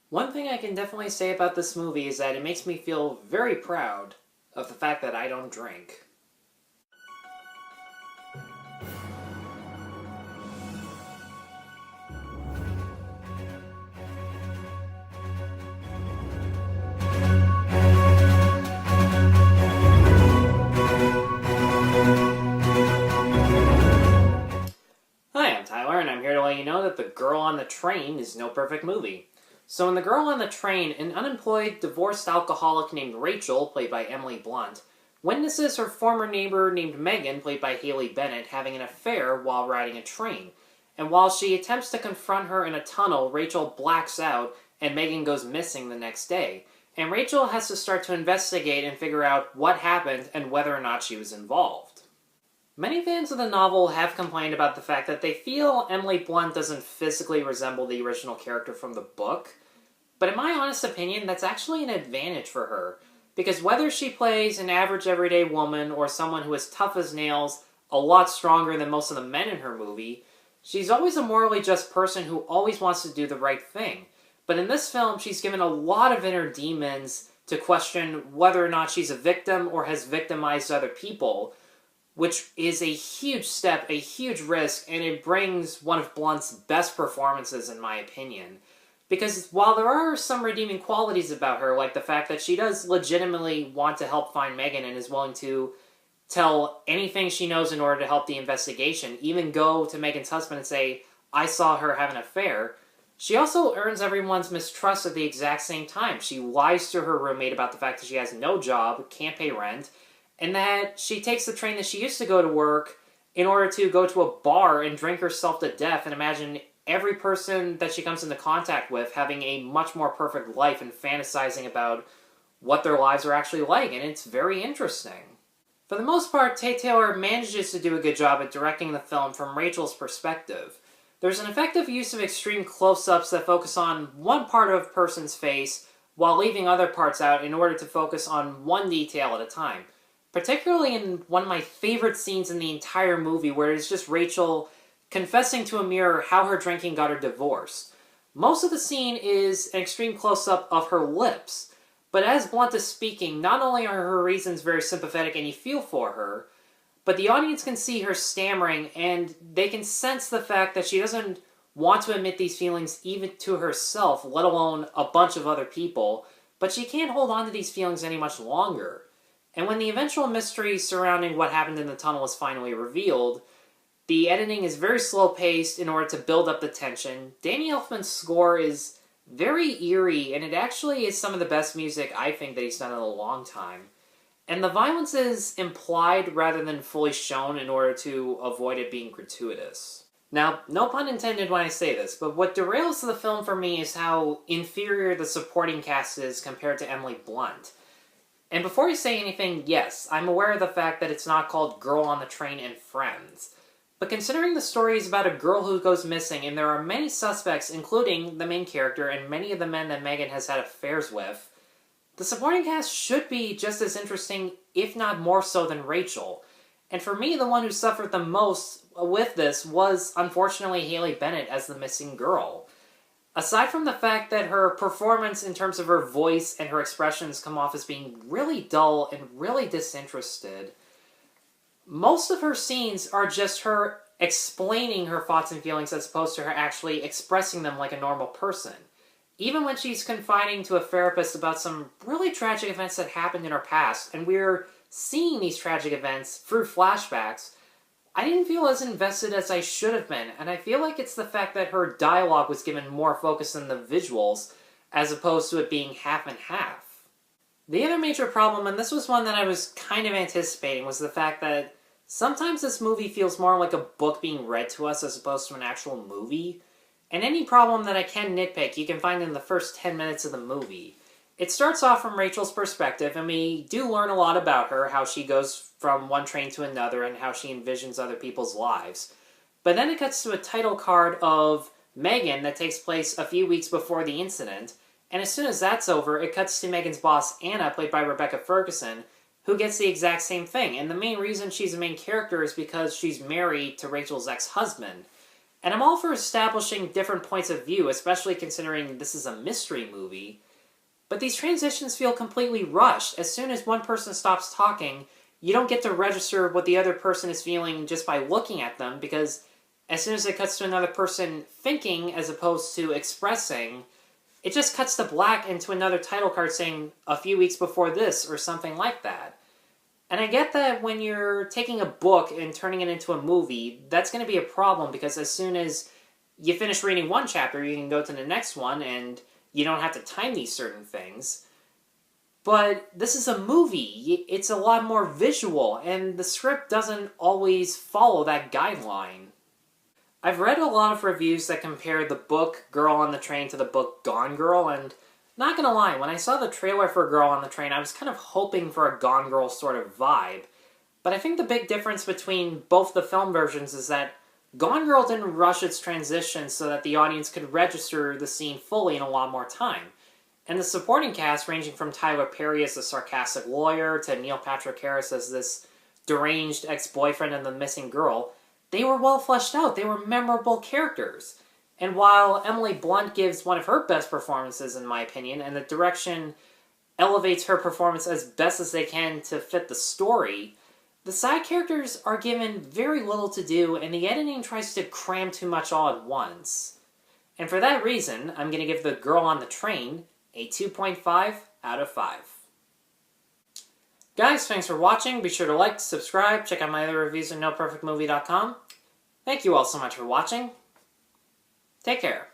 One thing I can definitely say about this movie is that it makes me feel very proud of the fact that I don't drink. Hi, I'm Tyler, and I'm here to let you know that The Girl on the Train is no perfect movie. So in The Girl on the Train, an unemployed, divorced alcoholic named Rachel, played by Emily Blunt, witnesses her former neighbor named Megan, played by Haley Bennett, having an affair while riding a train. And while she attempts to confront her in a tunnel, Rachel blacks out, and Megan goes missing the next day. And Rachel has to start to investigate and figure out what happened and whether or not she was involved. Many fans of the novel have complained about the fact that they feel Emily Blunt doesn't physically resemble the original character from the book, but in my honest opinion, that's actually an advantage for her, because whether she plays an average everyday woman or someone who is tough as nails, a lot stronger than most of the men in her movie, she's always a morally just person who always wants to do the right thing. But in this film, she's given a lot of inner demons to question whether or not she's a victim or has victimized other people, which is a huge step, a huge risk, and it brings one of Blunt's best performances, in my opinion. Because while there are some redeeming qualities about her, like the fact that she does legitimately want to help find Megan and is willing to tell anything she knows in order to help the investigation, even go to Megan's husband and say, I saw her have an affair, she also earns everyone's mistrust at the exact same time. She lies to her roommate about the fact that she has no job, can't pay rent, and that she takes the train that she used to go to work in order to go to a bar and drink herself to death and imagine every person that she comes into contact with having a much more perfect life and fantasizing about what their lives are actually like, and it's very interesting. For the most part, Tate Taylor manages to do a good job at directing the film from Rachel's perspective. There's an effective use of extreme close-ups that focus on one part of a person's face while leaving other parts out in order to focus on one detail at a time. Particularly in one of my favorite scenes in the entire movie, where it's just Rachel confessing to a mirror how her drinking got her divorce. Most of the scene is an extreme close-up of her lips, but as Blunt is speaking, not only are her reasons very sympathetic and you feel for her, but the audience can see her stammering, and they can sense the fact that she doesn't want to admit these feelings even to herself, let alone a bunch of other people, but she can't hold on to these feelings any much longer. And when the eventual mystery surrounding what happened in the tunnel is finally revealed, the editing is very slow-paced in order to build up the tension. Danny Elfman's score is very eerie, and it actually is some of the best music I think that he's done in a long time. And the violence is implied rather than fully shown in order to avoid it being gratuitous. Now, no pun intended when I say this, but what derails the film for me is how inferior the supporting cast is compared to Emily Blunt. And before you say anything, yes, I'm aware of the fact that it's not called Girl on the Train and Friends. But considering the story is about a girl who goes missing, and there are many suspects, including the main character and many of the men that Megan has had affairs with, the supporting cast should be just as interesting, if not more so, than Rachel. And for me, the one who suffered the most with this was, unfortunately, Haley Bennett as the missing girl. Aside from the fact that her performance in terms of her voice and her expressions come off as being really dull and really disinterested, most of her scenes are just her explaining her thoughts and feelings as opposed to her actually expressing them like a normal person. Even when she's confiding to a therapist about some really tragic events that happened in her past, and we're seeing these tragic events through flashbacks, I didn't feel as invested as I should have been, and I feel like it's the fact that her dialogue was given more focus than the visuals, as opposed to it being half and half. The other major problem, and this was one that I was kind of anticipating, was the fact that sometimes this movie feels more like a book being read to us as opposed to an actual movie. And any problem that I can nitpick, you can find in the first 10 minutes of the movie. It starts off from Rachel's perspective, and we do learn a lot about her, how she goes from one train to another, and how she envisions other people's lives. But then it cuts to a title card of Megan that takes place a few weeks before the incident, and as soon as that's over, it cuts to Megan's boss, Anna, played by Rebecca Ferguson, who gets the exact same thing. And the main reason she's the main character is because she's married to Rachel's ex-husband. And I'm all for establishing different points of view, especially considering this is a mystery movie. But these transitions feel completely rushed. As soon as one person stops talking, you don't get to register what the other person is feeling just by looking at them, because as soon as it cuts to another person thinking as opposed to expressing, it just cuts to black into another title card saying, "a few weeks before this," or something like that. And I get that when you're taking a book and turning it into a movie, that's going to be a problem, because as soon as you finish reading one chapter, you can go to the next one, and you don't have to time these certain things. But this is a movie. It's a lot more visual, and the script doesn't always follow that guideline. I've read a lot of reviews that compare the book Girl on the Train to the book Gone Girl, and not gonna lie, when I saw the trailer for Girl on the Train, I was kind of hoping for a Gone Girl sort of vibe. But I think the big difference between both the film versions is that Gone Girl didn't rush its transition so that the audience could register the scene fully in a lot more time. And the supporting cast, ranging from Tyler Perry as the sarcastic lawyer to Neil Patrick Harris as this deranged ex-boyfriend and the missing girl, they were well fleshed out. They were memorable characters. And while Emily Blunt gives one of her best performances, in my opinion, and the direction elevates her performance as best as they can to fit the story, the side characters are given very little to do, and the editing tries to cram too much all at once. And for that reason, I'm going to give The Girl on the Train a 2.5 out of 5. Guys, thanks for watching. Be sure to like, subscribe, check out my other reviews at NoPerfectMovie.com. Thank you all so much for watching. Take care.